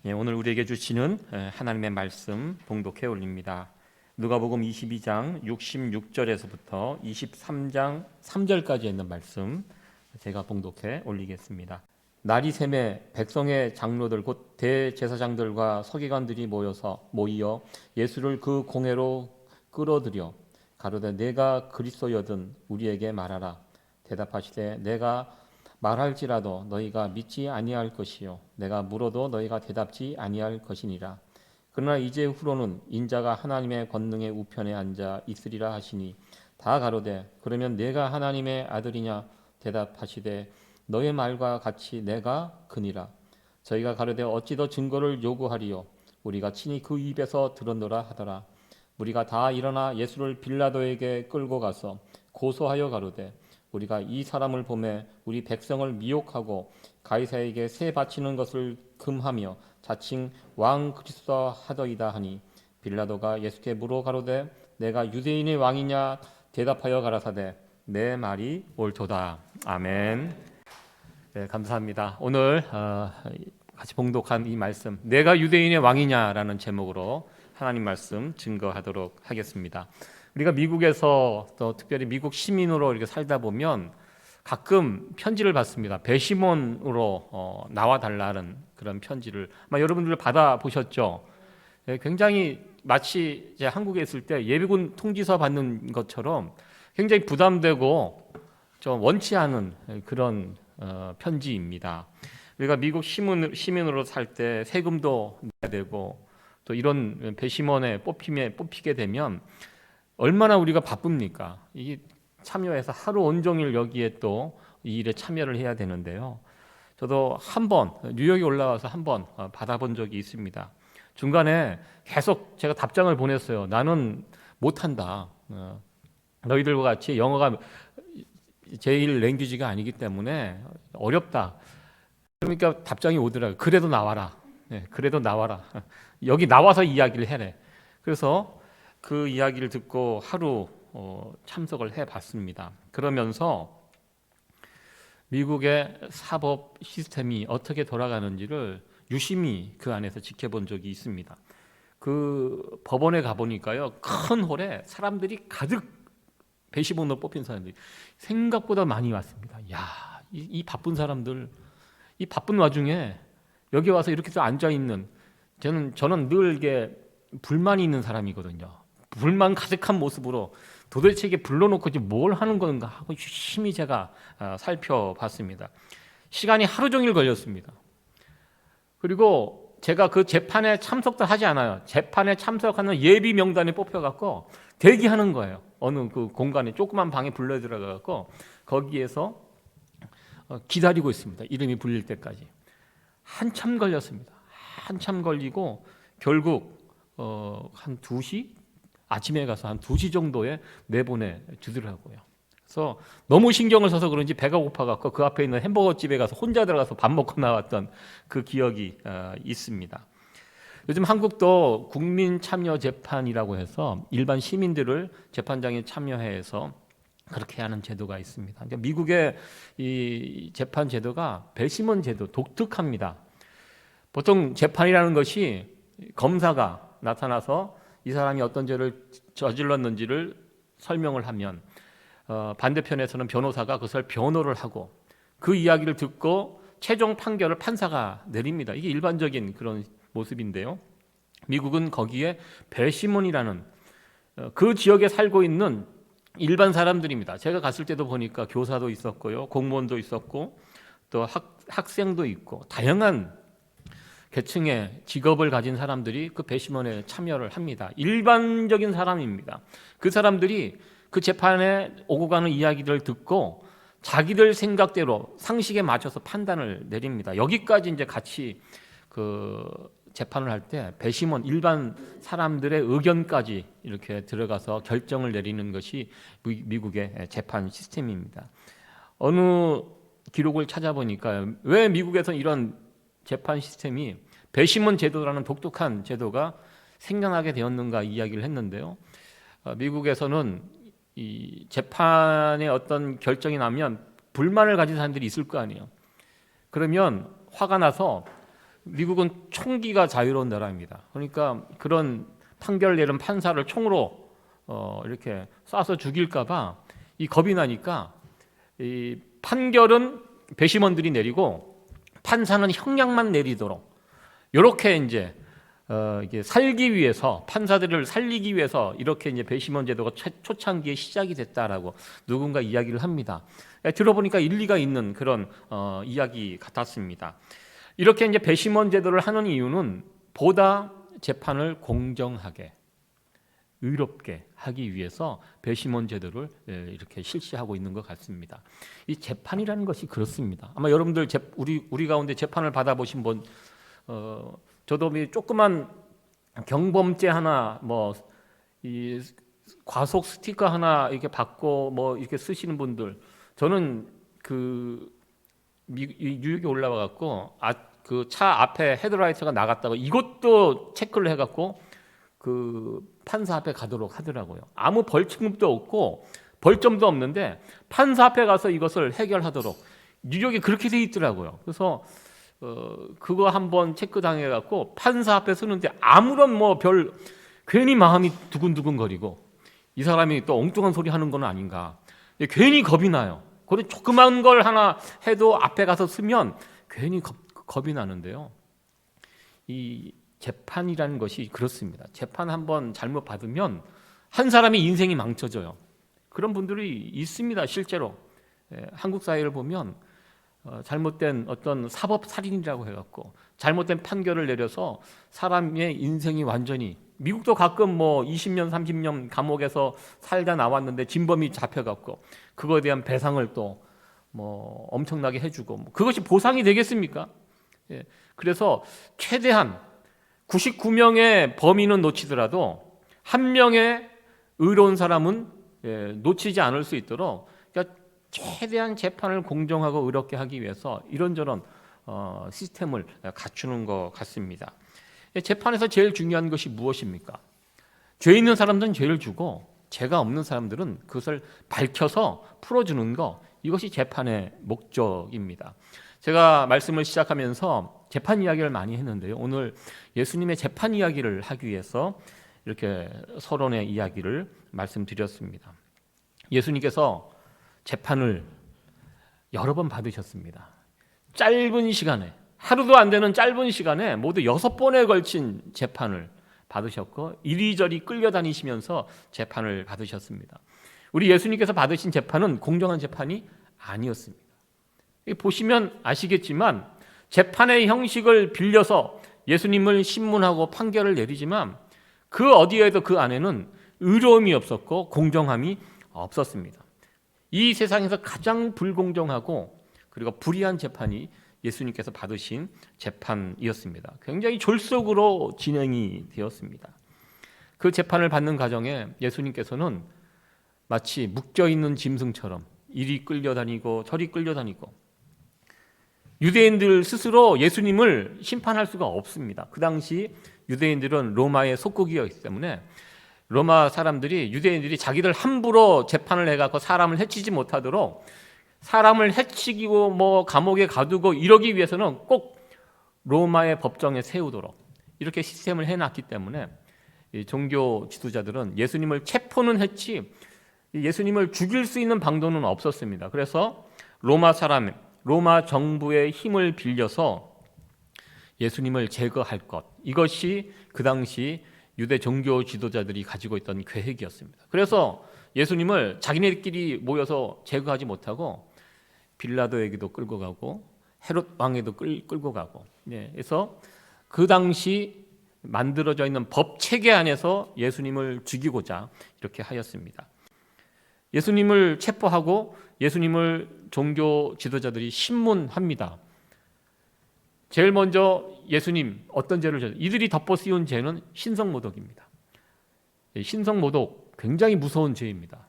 오늘 우리에게 주시는 하나님의 말씀 봉독해 올립니다. 누가복음 22장 66절에서부터 23장 3절까지 있는 말씀 제가 봉독해 올리겠습니다. 날이 새매 백성의 장로들 곧 대제사장들과 서기관들이 모이어 예수를 그 공회로 끌어들여 가로되 내가 그리스도여든 우리에게 말하라. 대답하시되 내가 말할지라도 너희가 믿지 아니할 것이요 내가 물어도 너희가 대답지 아니할 것이니라. 그러나 이제 후로는 인자가 하나님의 권능의 우편에 앉아 있으리라 하시니 다 가로되 그러면 내가 하나님의 아들이냐. 대답하시되 너의 말과 같이 내가 그니라. 저희가 가로되 어찌 더 증거를 요구하리요 우리가 친히 그 입에서 들었노라 하더라. 우리가 다 일어나 예수를 빌라도에게 끌고 가서 고소하여 가로되 우리가 이 사람을 보매 우리 백성을 미혹하고 가이사에게 세 바치는 것을 금하며 자칭 왕 그리스도 하더이다 하니 빌라도가 예수께 물어 가로되 내가 유대인의 왕이냐. 대답하여 가라사대 내 말이 옳도다. 아멘. 네, 감사합니다. 오늘 같이 봉독한 이 말씀 내가 유대인의 왕이냐라는 제목으로 하나님 말씀 증거하도록 하겠습니다. 우리가 미국에서 또 특별히 미국 시민으로 이렇게 살다 보면 가끔 편지를 받습니다. 배심원으로 나와달라는 그런 편지를 아마 여러분들 받아보셨죠? 굉장히 마치 이제 한국에 있을 때 예비군 통지서 받는 것처럼 굉장히 부담되고 좀 원치 않은 그런 편지입니다. 우리가 미국 시민으로 살 때 세금도 내야 되고 또 이런 배심원에 뽑히게 되면 얼마나 우리가 바쁩니까? 이게 참여해서 하루 온종일 여기에 또 이 일에 참여를 해야 되는데요. 저도 한 번 뉴욕에 올라와서 한 번 받아본 적이 있습니다. 중간에 계속 제가 답장을 보냈어요. 나는 못한다. 너희들과 같이 영어가 제1 랭귀지가 아니기 때문에 어렵다. 그러니까 답장이 오더라고요. 그래도 나와라. 네, 그래도 나와라. 여기 나와서 이야기를 해래. 그래서 그 이야기를 듣고 하루 참석을 해봤습니다. 그러면서 미국의 사법 시스템이 어떻게 돌아가는지를 유심히 그 안에서 지켜본 적이 있습니다. 그 법원에 가보니까요, 큰 홀에 사람들이 가득 배심원으로 뽑힌 사람들이 생각보다 많이 왔습니다. 야, 이 바쁜 사람들, 이 바쁜 와중에 여기 와서 이렇게 앉아 있는 저는 늘 이게 불만이 있는 사람이거든요. 불만 가득한 모습으로 도대체 이게 불러놓고 뭘 하는 건가 하고 유심히 제가 살펴봤습니다. 시간이 하루 종일 걸렸습니다. 그리고 제가 그 재판에 참석도 하지 않아요. 재판에 참석하는 예비 명단에 뽑혀갖고 대기하는 거예요. 어느 그 공간에 조그만 방에 불러 들어가갖고 거기에서 기다리고 있습니다. 이름이 불릴 때까지. 한참 걸렸습니다. 한참 걸리고 결국 한 2시? 아침에 가서 한 2시 정도에 내보내 주더라고요. 그래서 너무 신경을 써서 그런지 배가 고파갖고 그 앞에 있는 햄버거 집에 가서 혼자 들어가서 밥 먹고 나왔던 그 기억이 있습니다. 요즘 한국도 국민참여재판이라고 해서 일반 시민들을 재판장에 참여해서 그렇게 하는 제도가 있습니다. 그러니까 미국의 이 재판 제도가 배심원 제도 독특합니다. 보통 재판이라는 것이 검사가 나타나서 이 사람이 어떤 죄를 저질렀는지를 설명을 하면 반대편에서는 변호사가 그것을 변호를 하고 그 이야기를 듣고 최종 판결을 판사가 내립니다. 이게 일반적인 그런 모습인데요. 미국은 거기에 배심원이라는 그 지역에 살고 있는 일반 사람들입니다. 제가 갔을 때도 보니까 교사도 있었고요, 공무원도 있었고 또 학생도 있고 다양한 계층의 직업을 가진 사람들이 그 배심원에 참여를 합니다. 일반적인 사람입니다. 그 사람들이 그 재판에 오고 가는 이야기를 듣고 자기들 생각대로 상식에 맞춰서 판단을 내립니다. 여기까지 이제 같이 그 재판을 할 때 배심원 일반 사람들의 의견까지 이렇게 들어가서 결정을 내리는 것이 미국의 재판 시스템입니다. 어느 기록을 찾아보니까 왜 미국에서 이런 재판 시스템이 배심원 제도라는 독특한 제도가 생겨나게 되었는가 이야기를 했는데요. 미국에서는 이 재판에 어떤 결정이 나면 불만을 가진 사람들이 있을 거 아니에요. 그러면 화가 나서 미국은 총기가 자유로운 나라입니다. 그러니까 그런 판결 내린 판사를 총으로 이렇게 쏴서 죽일까봐 이 겁이 나니까 이 판결은 배심원들이 내리고 판사는 형량만 내리도록 이렇게 이제 이게 살기 위해서 판사들을 살리기 위해서 이렇게 이제 배심원 제도가 초창기에 시작이 됐다라고 누군가 이야기를 합니다. 들어보니까 일리가 있는 그런 이야기 같았습니다. 이렇게 이제 배심원 제도를 하는 이유는 보다 재판을 공정하게 의롭게 하기 위해서 배심원 제도를 이렇게 실시하고 있는 것 같습니다. 이 재판이라는 것이 그렇습니다. 아마 여러분들 우리 가운데 재판을 받아보신 분, 저도 조그만 경범죄 하나, 뭐 이 과속 스티커 하나 이렇게 받고 뭐 이렇게 쓰시는 분들, 저는 그 뉴욕에 올라와 갖고 그 차 앞에 헤드라이트가 나갔다고 이것도 체크를 해갖고 그 판사 앞에 가도록 하더라고요. 아무 벌칙금도 없고 벌점도 없는데 판사 앞에 가서 이것을 해결하도록 뉴욕이 그렇게 돼 있더라고요. 그래서 그거 한번 체크 당해갖고 판사 앞에 서는데 아무런 뭐 괜히 마음이 두근두근거리고 이 사람이 또 엉뚱한 소리 하는 건 아닌가, 괜히 겁이 나요. 그래 조그만 걸 하나 해도 앞에 가서 쓰면 괜히 겁이 나는데요. 이 재판이라는 것이 그렇습니다. 재판 한번 잘못 받으면 한 사람의 인생이 망쳐져요. 그런 분들이 있습니다. 실제로 한국 사회를 보면 잘못된 어떤 사법 살인이라고 해갖고 잘못된 판결을 내려서 사람의 인생이 완전히, 미국도 가끔 뭐 20년 30년 감옥에서 살다 나왔는데 진범이 잡혀갖고 그거에 대한 배상을 또 뭐 엄청나게 해주고, 그것이 보상이 되겠습니까? 그래서 최대한 99명의 범인은 놓치더라도 한 명의 의로운 사람은 놓치지 않을 수 있도록, 그러니까 최대한 재판을 공정하고 의롭게 하기 위해서 이런저런 시스템을 갖추는 것 같습니다. 재판에서 제일 중요한 것이 무엇입니까? 죄 있는 사람들은 죄를 주고 죄가 없는 사람들은 그것을 밝혀서 풀어주는 것, 이것이 재판의 목적입니다. 제가 말씀을 시작하면서 재판 이야기를 많이 했는데요. 오늘 예수님의 재판 이야기를 하기 위해서 이렇게 서론의 이야기를 말씀드렸습니다. 예수님께서 재판을 여러 번 받으셨습니다. 짧은 시간에, 하루도 안 되는 짧은 시간에 모두 6번에 걸친 재판을 받으셨고 이리저리 끌려다니시면서 재판을 받으셨습니다. 우리 예수님께서 받으신 재판은 공정한 재판이 아니었습니다. 보시면 아시겠지만 재판의 형식을 빌려서 예수님을 신문하고 판결을 내리지만 그 어디에도 그 안에는 의로움이 없었고 공정함이 없었습니다. 이 세상에서 가장 불공정하고 그리고 불의한 재판이 예수님께서 받으신 재판이었습니다. 굉장히 졸속으로 진행이 되었습니다. 그 재판을 받는 과정에 예수님께서는 마치 묶여있는 짐승처럼 이리 끌려다니고 저리 끌려다니고, 유대인들 스스로 예수님을 심판할 수가 없습니다. 그 당시 유대인들은 로마의 속국이었기 때문에 로마 사람들이, 유대인들이 자기들 함부로 재판을 해갖고 사람을 해치지 못하도록, 사람을 해치고 뭐 감옥에 가두고 이러기 위해서는 꼭 로마의 법정에 세우도록 이렇게 시스템을 해놨기 때문에 이 종교 지도자들은 예수님을 체포는 했지 예수님을 죽일 수 있는 방도는 없었습니다. 그래서 로마 정부의 힘을 빌려서 예수님을 제거할 것, 이것이 그 당시 유대 종교 지도자들이 가지고 있던 계획이었습니다. 그래서 예수님을 자기네들끼리 모여서 제거하지 못하고 빌라도에게도 끌고 가고 헤롯 왕에도 끌고 가고, 그래서 그 당시 만들어져 있는 법 체계 안에서 예수님을 죽이고자 이렇게 하였습니다. 예수님을 체포하고 예수님을 종교 지도자들이 신문합니다. 제일 먼저 예수님 어떤 죄를 졌어요? 이들이 덮어 씌운 죄는 신성모독입니다. 신성모독 굉장히 무서운 죄입니다.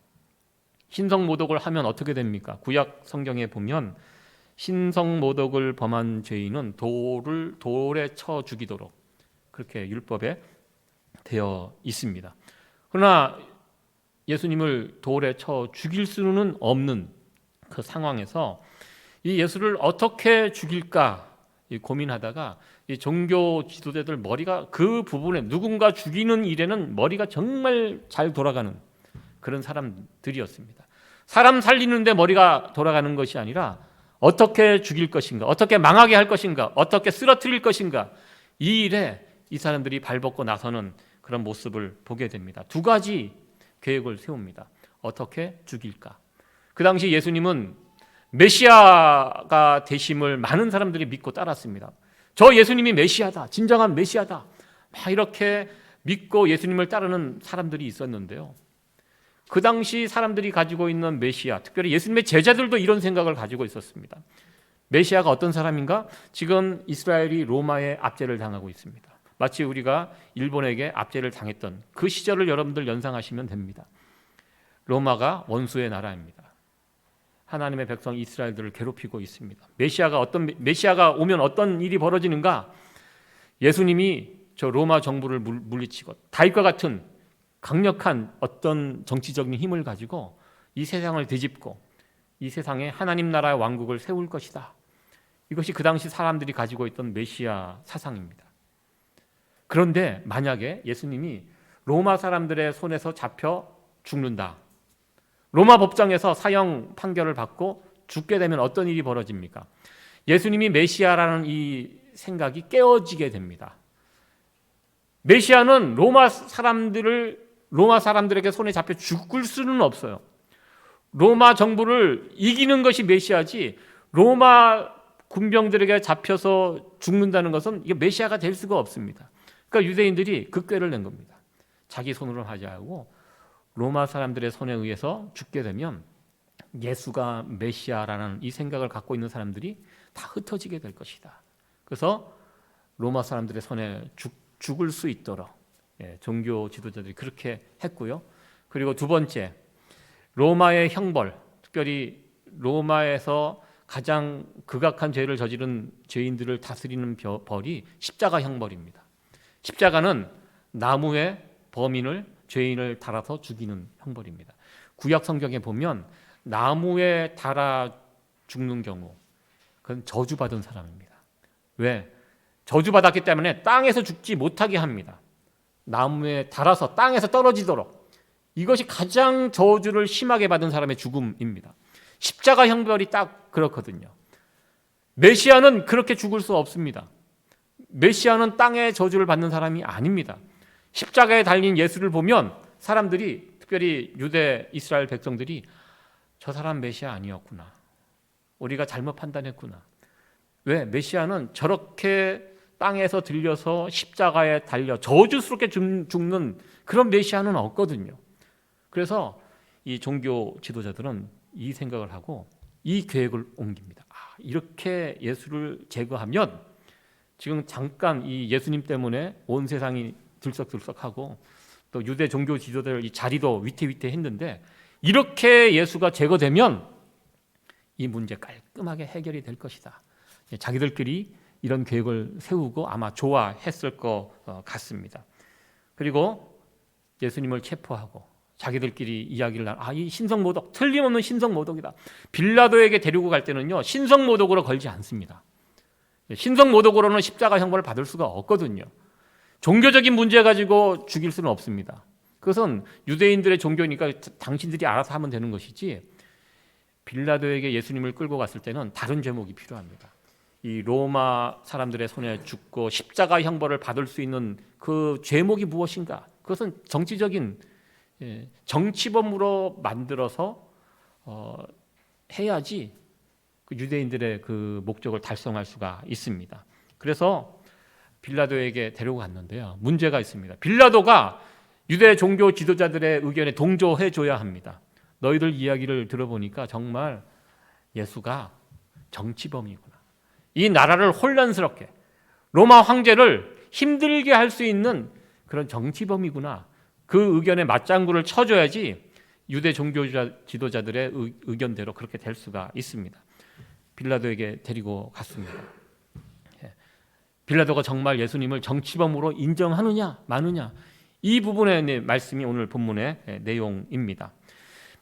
신성모독을 하면 어떻게 됩니까? 구약 성경에 보면 신성모독을 범한 죄인은 돌에 쳐 죽이도록 그렇게 율법에 되어 있습니다. 그러나 예수님을 돌에 쳐 죽일 수는 없는 그 상황에서 이 예수를 어떻게 죽일까 고민하다가 이 종교 지도자들 머리가 그 부분에 누군가 죽이는 일에는 머리가 정말 잘 돌아가는 그런 사람들이었습니다. 사람 살리는데 머리가 돌아가는 것이 아니라 어떻게 죽일 것인가, 어떻게 망하게 할 것인가, 어떻게 쓰러뜨릴 것인가, 이 일에 이 사람들이 발벗고 나서는 그런 모습을 보게 됩니다. 두 가지 계획을 세웁니다. 어떻게 죽일까? 그 당시 예수님은 메시아가 되심을 많은 사람들이 믿고 따랐습니다. 저 예수님이 메시아다, 진정한 메시아다, 막 이렇게 믿고 예수님을 따르는 사람들이 있었는데요. 그 당시 사람들이 가지고 있는 메시아, 특별히 예수님의 제자들도 이런 생각을 가지고 있었습니다. 메시아가 어떤 사람인가? 지금 이스라엘이 로마의 압제를 당하고 있습니다. 마치 우리가 일본에게 압제를 당했던 그 시절을 여러분들 연상하시면 됩니다. 로마가 원수의 나라입니다. 하나님의 백성 이스라엘들을 괴롭히고 있습니다. 메시아가 오면 어떤 일이 벌어지는가? 예수님이 저 로마 정부를 물리치고 다윗과 같은 강력한 어떤 정치적인 힘을 가지고 이 세상을 뒤집고 이 세상에 하나님 나라의 왕국을 세울 것이다. 이것이 그 당시 사람들이 가지고 있던 메시아 사상입니다. 그런데 만약에 예수님이 로마 사람들의 손에서 잡혀 죽는다, 로마 법정에서 사형 판결을 받고 죽게 되면 어떤 일이 벌어집니까? 예수님이 메시아라는 이 생각이 깨어지게 됩니다. 메시아는 로마 사람들에게 손에 잡혀 죽을 수는 없어요. 로마 정부를 이기는 것이 메시아지, 로마 군병들에게 잡혀서 죽는다는 것은 이게 메시아가 될 수가 없습니다. 그러니까 유대인들이 그 꾀를 낸 겁니다. 자기 손으로 하지 않고 로마 사람들의 손에 의해서 죽게 되면 예수가 메시아라는 이 생각을 갖고 있는 사람들이 다 흩어지게 될 것이다. 그래서 로마 사람들의 손에 죽을 수 있도록 종교 지도자들이 그렇게 했고요. 그리고 두 번째, 로마의 형벌, 특별히 로마에서 가장 극악한 죄를 저지른 죄인들을 다스리는 벌이 십자가 형벌입니다. 십자가는 나무에 죄인을 달아서 죽이는 형벌입니다. 구약 성경에 보면 나무에 달아 죽는 경우, 그건 저주받은 사람입니다. 왜? 저주받았기 때문에 땅에서 죽지 못하게 합니다. 나무에 달아서 땅에서 떨어지도록. 이것이 가장 저주를 심하게 받은 사람의 죽음입니다. 십자가 형벌이 딱 그렇거든요. 메시아는 그렇게 죽을 수 없습니다. 메시아는 땅의 저주를 받는 사람이 아닙니다. 십자가에 달린 예수를 보면 사람들이, 특별히 유대 이스라엘 백성들이 저 사람 메시아 아니었구나, 우리가 잘못 판단했구나. 왜? 메시아는 저렇게 땅에서 들려서 십자가에 달려 저주스럽게 죽는 그런 메시아는 없거든요. 그래서 이 종교 지도자들은 이 생각을 하고 이 계획을 옮깁니다. 이렇게 예수를 제거하면 지금 잠깐 이 예수님 때문에 온 세상이 들썩들썩하고 또 유대 종교 지도자들 이 자리도 위태위태했는데, 이렇게 예수가 제거되면 이 문제 깔끔하게 해결이 될 것이다. 자기들끼리 이런 계획을 세우고 아마 좋아했을 것 같습니다. 그리고 예수님을 체포하고 자기들끼리 이야기를 이 신성모독, 틀림없는 신성모독이다. 빌라도에게 데리고 갈 때는요, 신성모독으로 걸지 않습니다. 신성모독으로는 십자가 형벌을 받을 수가 없거든요. 종교적인 문제 가지고 죽일 수는 없습니다. 그것은 유대인들의 종교니까 당신들이 알아서 하면 되는 것이지, 빌라도에게 예수님을 끌고 갔을 때는 다른 제목이 필요합니다. 이 로마 사람들의 손에 죽고 십자가 형벌을 받을 수 있는 그 제목이 무엇인가? 그것은 정치적인 정치범으로 만들어서 해야지 그 유대인들의 그 목적을 달성할 수가 있습니다. 그래서 빌라도에게 데리고 갔는데요, 문제가 있습니다. 빌라도가 유대 종교 지도자들의 의견에 동조해 줘야 합니다. 너희들 이야기를 들어보니까 정말 예수가 정치범이구나, 이 나라를 혼란스럽게, 로마 황제를 힘들게 할 수 있는 그런 정치범이구나, 그 의견에 맞장구를 쳐줘야지 유대 종교 지도자들의 의견대로 그렇게 될 수가 있습니다. 빌라도에게 데리고 갔습니다. 빌라도가 정말 예수님을 정치범으로 인정하느냐 마느냐, 이 부분의 말씀이 오늘 본문의 내용입니다.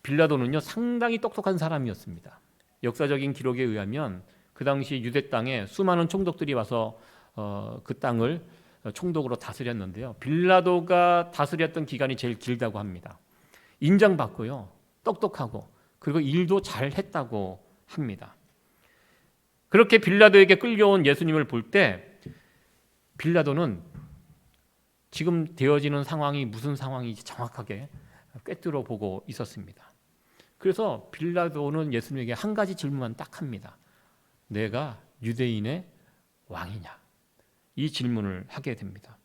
빌라도는요, 상당히 똑똑한 사람이었습니다. 역사적인 기록에 의하면 그 당시 유대 땅에 수많은 총독들이 와서 그 땅을 총독으로 다스렸는데요. 빌라도가 다스렸던 기간이 제일 길다고 합니다. 인정받고요, 똑똑하고, 그리고 일도 잘했다고 합니다. 그렇게 빌라도에게 끌려온 예수님을 볼 때 빌라도는 지금 되어지는 상황이 무슨 상황인지 정확하게 꿰뚫어 보고 있었습니다. 그래서 빌라도는 예수님에게 한 가지 질문만 딱 합니다. 내가 유대인의 왕이냐? 이 질문을 하게 됩니다.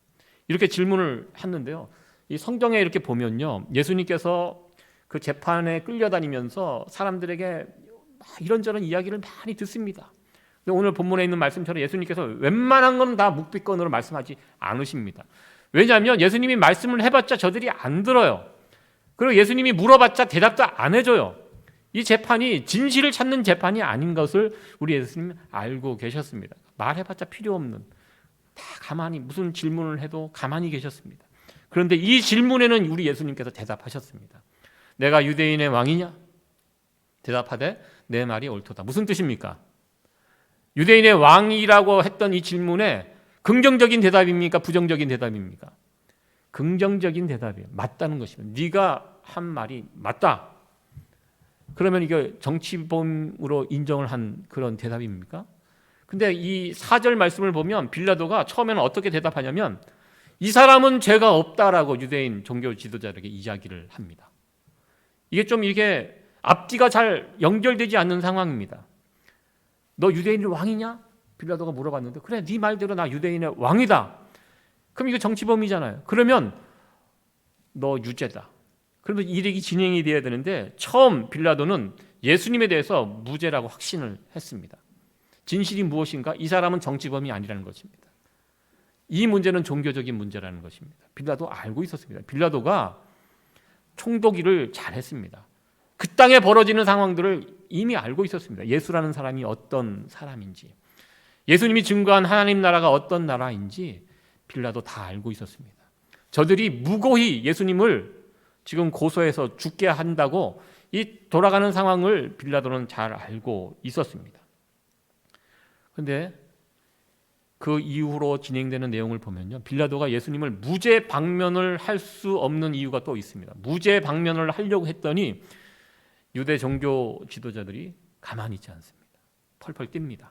이렇게 질문을 했는데요, 이 성경에 이렇게 보면요, 예수님께서 그 재판에 끌려다니면서 사람들에게 이런저런 이야기를 많이 듣습니다. 근데 오늘 본문에 있는 말씀처럼 예수님께서 웬만한 건 다 묵비권으로 말씀하지 않으십니다. 왜냐하면 예수님이 말씀을 해봤자 저들이 안 들어요. 그리고 예수님이 물어봤자 대답도 안 해줘요. 이 재판이 진실을 찾는 재판이 아닌 것을 우리 예수님은 알고 계셨습니다. 말해봤자 필요 없는, 다 가만히 무슨 질문을 해도 가만히 계셨습니다. 그런데 이 질문에는 우리 예수님께서 대답하셨습니다. 내가 유대인의 왕이냐? 대답하되 내 말이 옳도다. 무슨 뜻입니까? 유대인의 왕이라고 했던 이 질문에 긍정적인 대답입니까? 부정적인 대답입니까? 긍정적인 대답이에요. 맞다는 것입니다. 네가 한 말이 맞다. 그러면 이게 정치범으로 인정을 한 그런 대답입니까? 근데 이 4절 말씀을 보면 빌라도가 처음에는 어떻게 대답하냐면 이 사람은 죄가 없다라고 유대인 종교 지도자에게 이야기를 합니다. 이게 좀 이게 앞뒤가 잘 연결되지 않는 상황입니다. 너 유대인의 왕이냐? 빌라도가 물어봤는데 그래, 네 말대로 나 유대인의 왕이다. 그럼 이거 정치범이잖아요. 그러면 너 유죄다. 그러면 일이 진행이 돼야 되는데 처음 빌라도는 예수님에 대해서 무죄라고 확신을 했습니다. 진실이 무엇인가? 이 사람은 정치범이 아니라는 것입니다. 이 문제는 종교적인 문제라는 것입니다. 빌라도 알고 있었습니다. 빌라도가 총독일을 잘했습니다. 그 땅에 벌어지는 상황들을 이미 알고 있었습니다. 예수라는 사람이 어떤 사람인지, 예수님이 증거한 하나님 나라가 어떤 나라인지 빌라도 다 알고 있었습니다. 저들이 무고히 예수님을 지금 고소해서 죽게 한다고 이 돌아가는 상황을 빌라도는 잘 알고 있었습니다. 그런데 그 이후로 진행되는 내용을 보면요, 빌라도가 예수님을 무죄 방면을 할 수 없는 이유가 또 있습니다. 무죄 방면을 하려고 했더니 유대 종교 지도자들이 가만히 있지 않습니다. 펄펄 뜁니다.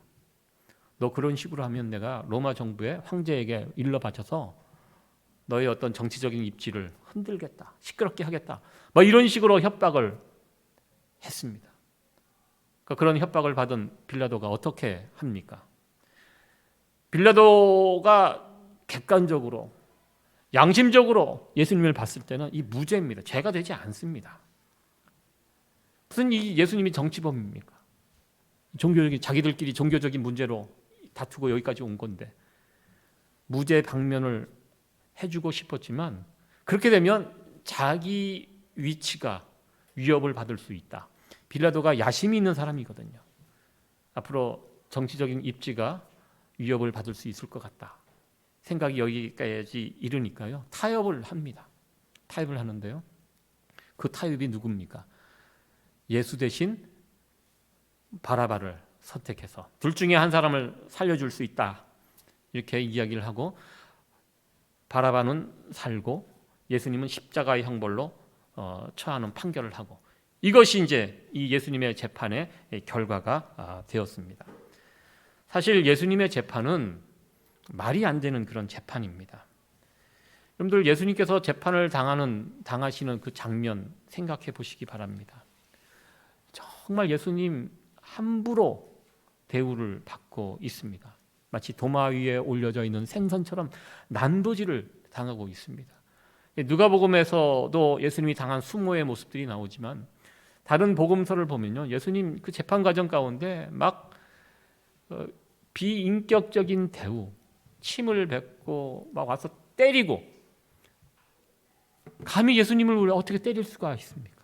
너 그런 식으로 하면 내가 로마 정부의 황제에게 일러 바쳐서 너의 어떤 정치적인 입지를 흔들겠다, 시끄럽게 하겠다, 뭐 이런 식으로 협박을 했습니다. 그러니까 그런 협박을 받은 빌라도가 어떻게 합니까? 빌라도가 객관적으로, 양심적으로 예수님을 봤을 때는 이 무죄입니다. 죄가 되지 않습니다. 무슨 이 예수님이 정치범입니까? 종교적인, 자기들끼리 종교적인 문제로 다투고 여기까지 온 건데 무죄 방면을 해주고 싶었지만 그렇게 되면 자기 위치가 위협을 받을 수 있다. 빌라도가 야심이 있는 사람이거든요. 앞으로 정치적인 입지가 위협을 받을 수 있을 것 같다. 생각이 여기까지 이르니까요, 타협을 합니다. 타협을 하는데요, 그 타협이 누굽니까? 예수 대신 바라바를 선택해서 둘 중에 한 사람을 살려줄 수 있다, 이렇게 이야기를 하고 바라바는 살고 예수님은 십자가의 형벌로 처하는 판결을 하고, 이것이 이제 이 예수님의 재판의 결과가 되었습니다. 사실 예수님의 재판은 말이 안 되는 그런 재판입니다. 여러분들 예수님께서 재판을 당하시는 그 장면 생각해 보시기 바랍니다. 정말 예수님 함부로 대우를 받고 있습니다. 마치 도마 위에 올려져 있는 생선처럼 난도질을 당하고 있습니다. 누가복음에서도 예수님이 당한 수모의 모습들이 나오지만 다른 복음서를 보면요, 예수님 그 재판 과정 가운데 막 비인격적인 대우, 침을 뱉고 막 와서 때리고, 감히 예수님을 어떻게 때릴 수가 있습니까?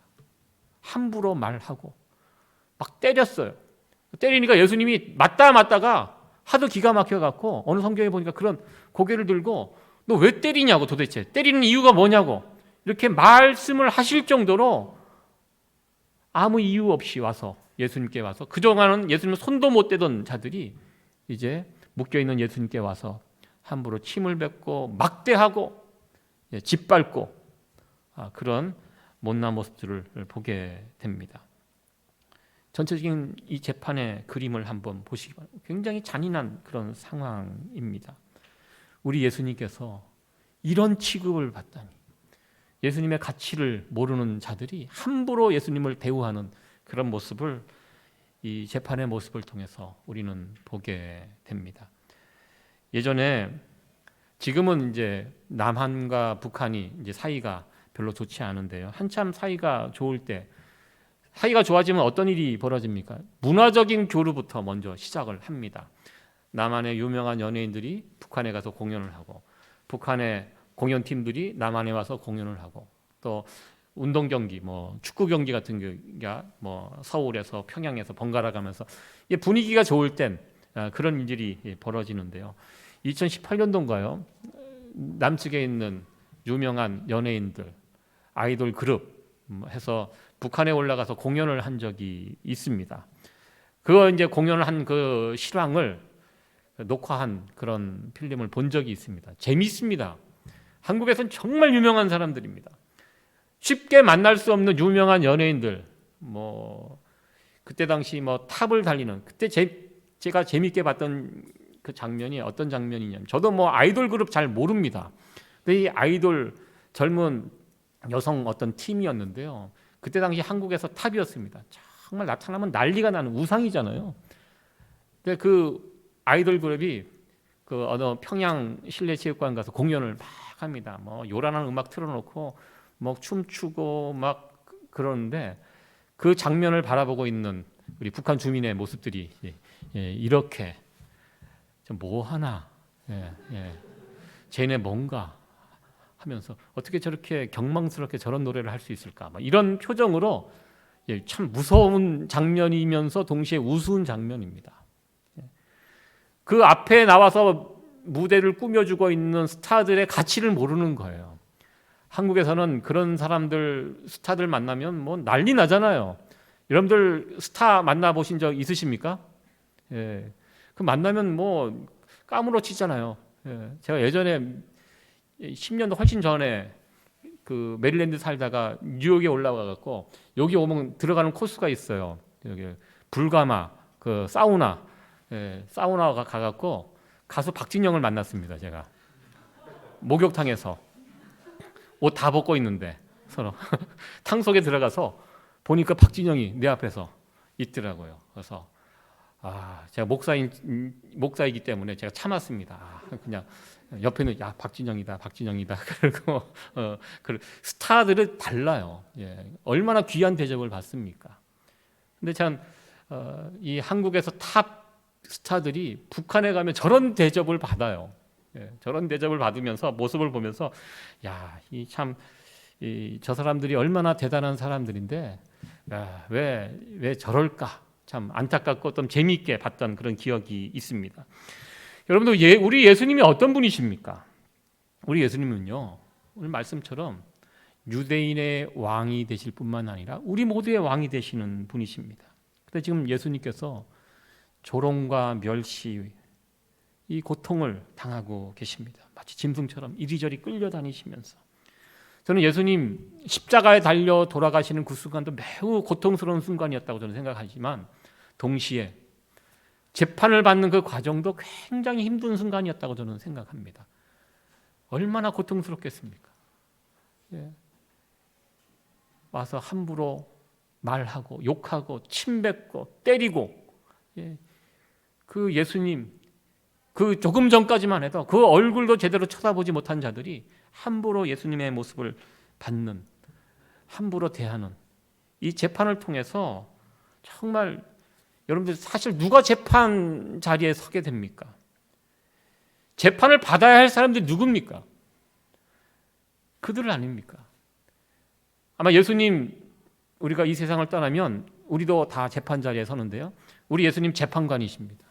함부로 말하고 막 때렸어요. 때리니까 예수님이 맞다가 하도 기가 막혀갖고 어느 성경에 보니까 그런 고개를 들고 너 왜 때리냐고, 도대체 때리는 이유가 뭐냐고 이렇게 말씀을 하실 정도로 아무 이유 없이 와서 예수님께 와서 그동안은 예수님 손도 못 대던 자들이 이제 묶여있는 예수님께 와서 함부로 침을 뱉고 막대하고 짓밟고 그런 못난 모습들을 보게 됩니다. 전체적인 이 재판의 그림을 한번 보시기 바랍니다. 굉장히 잔인한 그런 상황입니다. 우리 예수님께서 이런 취급을 받다니, 예수님의 가치를 모르는 자들이 함부로 예수님을 대우하는 그런 모습을 이 재판의 모습을 통해서 우리는 보게 됩니다. 예전에, 지금은 이제 남한과 북한이 이제 사이가 별로 좋지 않은데요. 한참 사이가 좋을 때, 사이가 좋아지면 어떤 일이 벌어집니까? 문화적인 교류부터 먼저 시작을 합니다. 남한의 유명한 연예인들이 북한에 가서 공연을 하고, 북한의 공연팀들이 남한에 와서 공연을 하고, 또 운동 경기, 축구 경기 같은 경기가 서울에서 평양에서 번갈아 가면서 분위기가 좋을 땐 그런 일들이 벌어지는데요. 2018년도인가요? 남측에 있는 유명한 연예인들, 아이돌 그룹 해서 북한에 올라가서 공연을 한 적이 있습니다. 그거 이제 공연을 한 그 실황을 녹화한 그런 필름을 본 적이 있습니다. 재밌습니다. 한국에서는 정말 유명한 사람들입니다. 쉽게 만날 수 없는 유명한 연예인들, 그때 당시 탑을 달리는, 그때 제가 재밌게 봤던 그 장면이 어떤 장면이냐면, 저도 아이돌 그룹 잘 모릅니다. 근데 이 아이돌 젊은 여성 어떤 팀이었는데요. 그때 당시 한국에서 탑이었습니다. 정말 나타나면 난리가 나는 우상이잖아요. 근데 그 아이돌 그룹이 그 어느 평양 실내체육관 가서 공연을 막 합니다. 요란한 음악 틀어놓고 춤추고 막 그러는데, 그 장면을 바라보고 있는 우리 북한 주민의 모습들이 이렇게 뭐 하나, 쟤네 뭔가 하면서 어떻게 저렇게 경망스럽게 저런 노래를 할 수 있을까? 이런 표정으로 참 무서운 장면이면서 동시에 우스운 장면입니다. 그 앞에 나와서 무대를 꾸며주고 있는 스타들의 가치를 모르는 거예요. 한국에서는 그런 사람들, 스타들 만나면 난리 나잖아요. 여러분들 스타 만나보신 적 있으십니까? 그 만나면 까무러치잖아요. 제가 예전에 10년도 훨씬 전에 그 메릴랜드 살다가 뉴욕에 올라와 갖고, 여기 오면 들어가는 코스가 있어요. 여기 불가마, 그 사우나, 사우나 가갖고 가수 박진영을 만났습니다. 제가 목욕탕에서 옷 다 벗고 있는데 서로 탕 속에 들어가서 보니까 박진영이 내 앞에서 있더라고요. 그래서 제가 목사이기 때문에 제가 참았습니다. 그냥 옆에는 박진영이다. 그리고 스타들은 달라요. 얼마나 귀한 대접을 받습니까? 근데 참 이 한국에서 탑 스타들이 북한에 가면 저런 대접을 받아요. 저런 대접을 받으면서 모습을 보면서 저 사람들이 얼마나 대단한 사람들인데 왜 저럴까? 참 안타깝고 좀 재미있게 봤던 그런 기억이 있습니다. 여러분들, 우리 예수님이 어떤 분이십니까? 우리 예수님은요, 오늘 말씀처럼 유대인의 왕이 되실 뿐만 아니라 우리 모두의 왕이 되시는 분이십니다. 근데 지금 예수님께서 조롱과 멸시, 이 고통을 당하고 계십니다. 마치 짐승처럼 이리저리 끌려다니시면서. 저는 예수님 십자가에 달려 돌아가시는 그 순간도 매우 고통스러운 순간이었다고 저는 생각하지만, 동시에 재판을 받는 그 과정도 굉장히 힘든 순간이었다고 저는 생각합니다. 얼마나 고통스럽겠습니까? 와서 함부로 말하고 욕하고 침뱉고 때리고, 그 예수님, 그 조금 전까지만 해도 그 얼굴도 제대로 쳐다보지 못한 자들이 함부로 예수님의 모습을 받는, 함부로 대하는 이 재판을 통해서 정말, 여러분들 사실 누가 재판 자리에 서게 됩니까? 재판을 받아야 할 사람들이 누굽니까? 그들 아닙니까? 아마 예수님, 우리가 이 세상을 떠나면 우리도 다 재판 자리에 서는데요, 우리 예수님 재판관이십니다.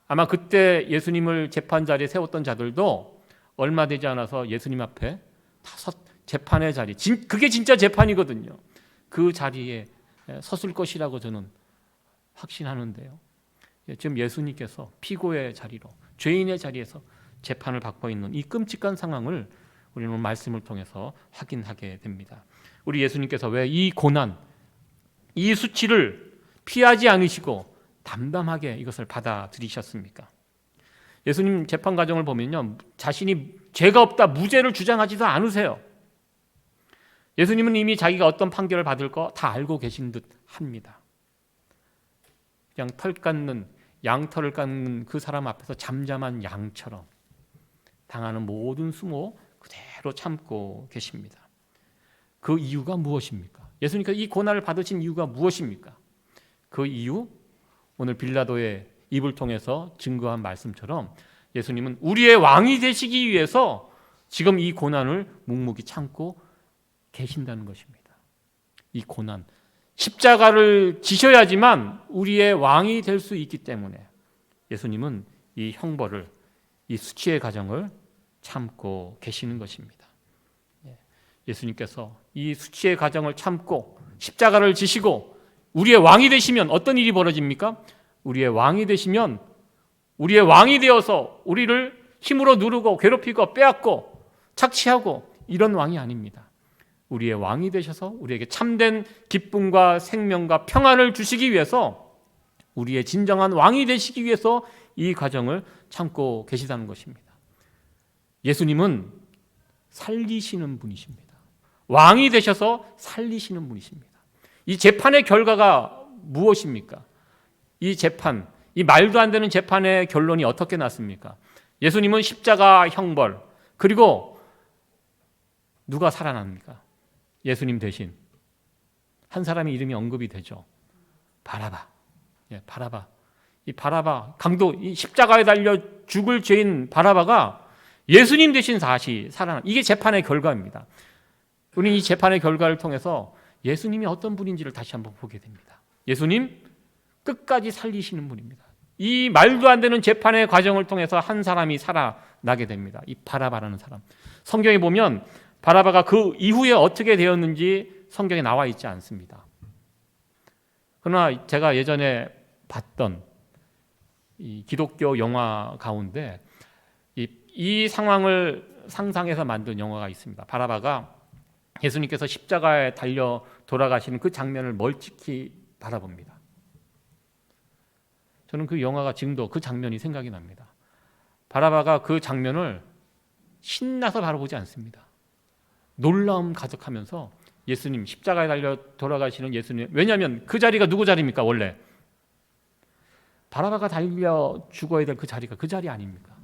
아마 그때 예수님을 재판 자리에 세웠던 자들도 얼마 되지 않아서 예수님 앞에 다 재판의 자리, 그게 진짜 재판이거든요. 그 자리에 섰을 것이라고 저는 확신하는데요. 지금 예수님께서 피고의 자리로, 죄인의 자리에서 재판을 받고 있는 이 끔찍한 상황을 우리는 오늘 말씀을 통해서 확인하게 됩니다. 우리 예수님께서 왜 이 고난, 이 수치를 피하지 않으시고 담담하게 이것을 받아들이셨습니까? 예수님 재판 과정을 보면요, 자신이 죄가 없다, 무죄를 주장하지도 않으세요. 예수님은 이미 자기가 어떤 판결을 받을 거 다 알고 계신 듯 합니다. 그냥 양털을 깎는 그 사람 앞에서 잠잠한 양처럼 당하는 모든 수모 그대로 참고 계십니다. 그 이유가 무엇입니까? 예수님께서 이 고난을 받으신 이유가 무엇입니까? 그 이유, 오늘 빌라도의 입을 통해서 증거한 말씀처럼 예수님은 우리의 왕이 되시기 위해서 지금 이 고난을 묵묵히 참고 계신다는 것입니다. 이 고난, 십자가를 지셔야지만 우리의 왕이 될 수 있기 때문에 예수님은 이 형벌을, 이 수치의 과정을 참고 계시는 것입니다. 예수님께서 이 수치의 과정을 참고 십자가를 지시고 우리의 왕이 되시면 어떤 일이 벌어집니까? 우리의 왕이 되시면 우리의 왕이 되어서 우리를 힘으로 누르고 괴롭히고 빼앗고 착취하고 이런 왕이 아닙니다. 우리의 왕이 되셔서 우리에게 참된 기쁨과 생명과 평안을 주시기 위해서, 우리의 진정한 왕이 되시기 위해서 이 과정을 참고 계시다는 것입니다. 예수님은 살리시는 분이십니다. 왕이 되셔서 살리시는 분이십니다. 이 재판의 결과가 무엇입니까? 이 재판, 이 말도 안 되는 재판의 결론이 어떻게 났습니까? 예수님은 십자가 형벌, 그리고 누가 살아납니까? 예수님 대신 한 사람의 이름이 언급이 되죠. 바라바. 바라바. 이 바라바, 강도, 이 십자가에 달려 죽을 죄인 바라바가 예수님 대신 다시 살아나. 이게 재판의 결과입니다. 우리는 이 재판의 결과를 통해서 예수님이 어떤 분인지를 다시 한번 보게 됩니다. 예수님 끝까지 살리시는 분입니다. 이 말도 안 되는 재판의 과정을 통해서 한 사람이 살아나게 됩니다. 이 바라바라는 사람. 성경에 보면 바라바가 그 이후에 어떻게 되었는지 성경에 나와 있지 않습니다. 그러나 제가 예전에 봤던 이 기독교 영화 가운데 이 상황을 상상해서 만든 영화가 있습니다. 바라바가 예수님께서 십자가에 달려 돌아가시는 그 장면을 멀찍이 바라봅니다. 저는 그 영화가 지금도 그 장면이 생각이 납니다. 바라바가 그 장면을 신나서 바라보지 않습니다. 놀라움 가득하면서 예수님, 십자가에 달려 돌아가시는 예수님, 왜냐하면 그 자리가 누구 자리입니까? 원래 바라바가 달려 죽어야 될 그 자리가 그 자리 아닙니까?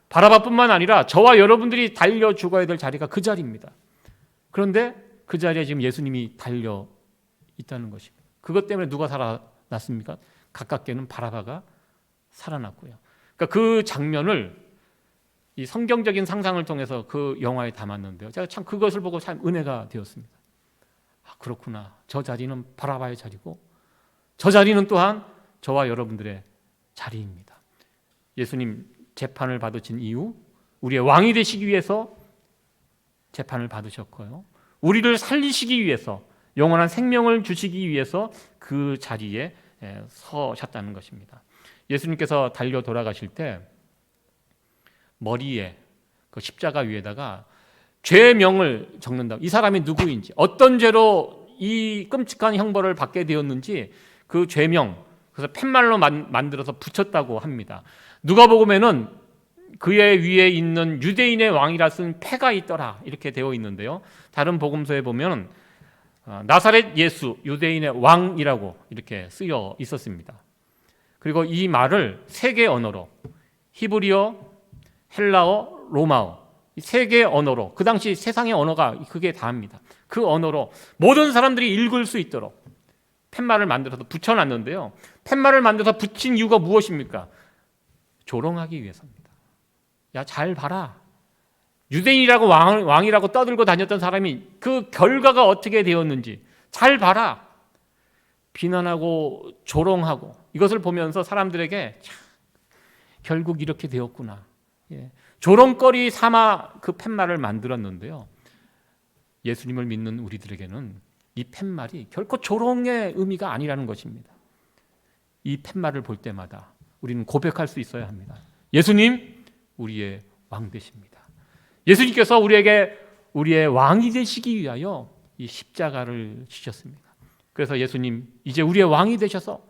바라바뿐만 아니라 저와 여러분들이 달려 죽어야 될 자리가 그 자리입니다. 그런데 그 자리에 지금 예수님이 달려 있다는 것입니다. 그것 때문에 누가 살아났습니까? 가깝게는 바라바가 살아났고요. 그러니까 그 장면을 이 성경적인 상상을 통해서 그 영화에 담았는데요. 제가 참 그것을 보고 참 은혜가 되었습니다. 아, 그렇구나. 저 자리는 바라바의 자리고 저 자리는 또한 저와 여러분들의 자리입니다. 예수님 재판을 받으신 이유, 우리의 왕이 되시기 위해서 재판을 받으셨고요. 우리를 살리시기 위해서, 영원한 생명을 주시기 위해서 그 자리에 서셨다는 것입니다. 예수님께서 달려 돌아가실 때 머리에 그 십자가 위에다가 죄명을 적는다. 이 사람이 누구인지, 어떤 죄로 이 끔찍한 형벌을 받게 되었는지 그 죄명, 그래서 팻말로 만들어서 붙였다고 합니다. 누가복음에는 그의 위에 있는 유대인의 왕이라 쓴 패가 있더라 이렇게 되어 있는데요. 다른 복음서에 보면 나사렛 예수 유대인의 왕이라고 이렇게 쓰여 있었습니다. 그리고 이 말을 세 개 언어로, 히브리어, 헬라어, 로마어, 이 세 개 언어로, 그 당시 세상의 언어가 그게 다입니다. 그 언어로 모든 사람들이 읽을 수 있도록 팻말을 만들어서 붙여놨는데요. 팻말을 만들어서 붙인 이유가 무엇입니까? 조롱하기 위해서입니다. 야, 잘 봐라. 유대인이라고 왕이라고 떠들고 다녔던 사람이 그 결과가 어떻게 되었는지 잘 봐라. 비난하고 조롱하고 이것을 보면서 사람들에게 참, 결국 이렇게 되었구나. 조롱거리 삼아 그 팻말을 만들었는데요. 예수님을 믿는 우리들에게는 이 팻말이 결코 조롱의 의미가 아니라는 것입니다. 이 팻말을 볼 때마다 우리는 고백할 수 있어야 합니다. 예수님, 우리의 왕 되십니다. 예수님께서 우리에게 우리의 왕이 되시기 위하여 이 십자가를 지셨습니다. 그래서 예수님, 이제 우리의 왕이 되셔서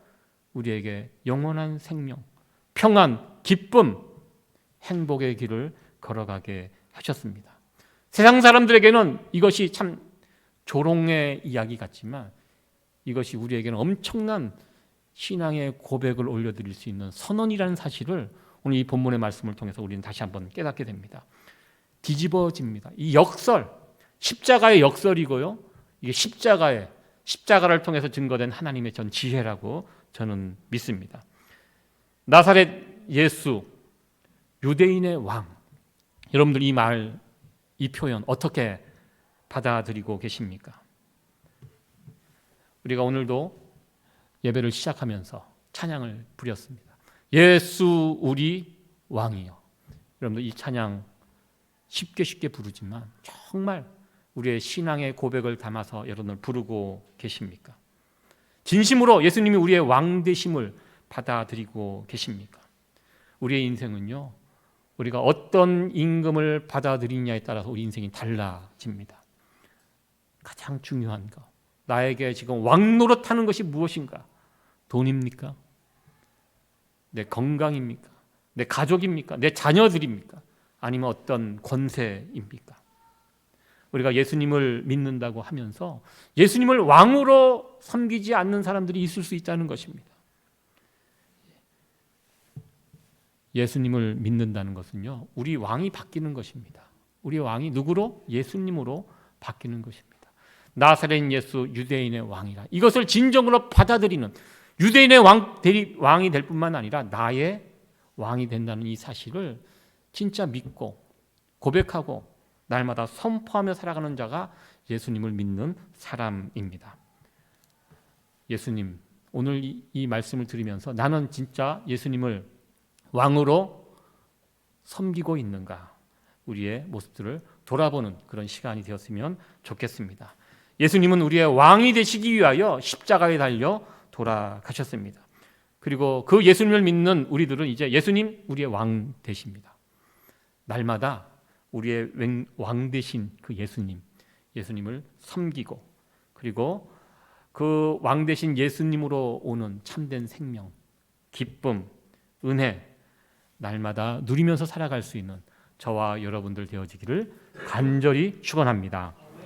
우리에게 영원한 생명, 평안, 기쁨, 행복의 길을 걸어가게 하셨습니다. 세상 사람들에게는 이것이 참 조롱의 이야기 같지만 이것이 우리에게는 엄청난 신앙의 고백을 올려드릴 수 있는 선언이라는 사실을 오늘 이 본문의 말씀을 통해서 우리는 다시 한번 깨닫게 됩니다. 뒤집어집니다. 이 역설, 십자가의 역설이고요. 이게 십자가를 통해서 증거된 하나님의 전 지혜라고 저는 믿습니다. 나사렛 예수, 유대인의 왕. 여러분들 이 표현 어떻게 받아들이고 계십니까? 우리가 오늘도 예배를 시작하면서 찬양을 부렸습니다. 예수 우리 왕이여. 여러분들 이 찬양 쉽게 부르지만 정말 우리의 신앙의 고백을 담아서 여러분들 부르고 계십니까? 진심으로 예수님이 우리의 왕 되심을 받아들이고 계십니까? 우리의 인생은요, 우리가 어떤 임금을 받아들이냐에 따라서 우리 인생이 달라집니다. 가장 중요한 거, 나에게 지금 왕 노릇하는 것이 무엇인가? 돈입니까? 내 건강입니까? 내 가족입니까? 내 자녀들입니까? 아니면 어떤 권세입니까? 우리가 예수님을 믿는다고 하면서 예수님을 왕으로 섬기지 않는 사람들이 있을 수 있다는 것입니다. 예수님을 믿는다는 것은요, 우리 왕이 바뀌는 것입니다. 우리 왕이 누구로? 예수님으로 바뀌는 것입니다. 나사렛 예수, 유대인의 왕이라. 이것을 진정으로 받아들이는 유대인의 왕이 될 뿐만 아니라 나의 왕이 된다는 이 사실을 진짜 믿고 고백하고 날마다 선포하며 살아가는 자가 예수님을 믿는 사람입니다. 예수님, 오늘 이 말씀을 들으면서 나는 진짜 예수님을 왕으로 섬기고 있는가? 우리의 모습들을 돌아보는 그런 시간이 되었으면 좋겠습니다. 예수님은 우리의 왕이 되시기 위하여 십자가에 달려 돌아가셨습니다. 그리고 그 예수님을 믿는 우리들은 이제 예수님 우리의 왕 되십니다. 날마다 우리의 왕 되신 그 예수님을 섬기고 그리고 그 왕 되신 예수님으로 오는 참된 생명, 기쁨, 은혜 날마다 누리면서 살아갈 수 있는 저와 여러분들 되어지기를 간절히 축원합니다.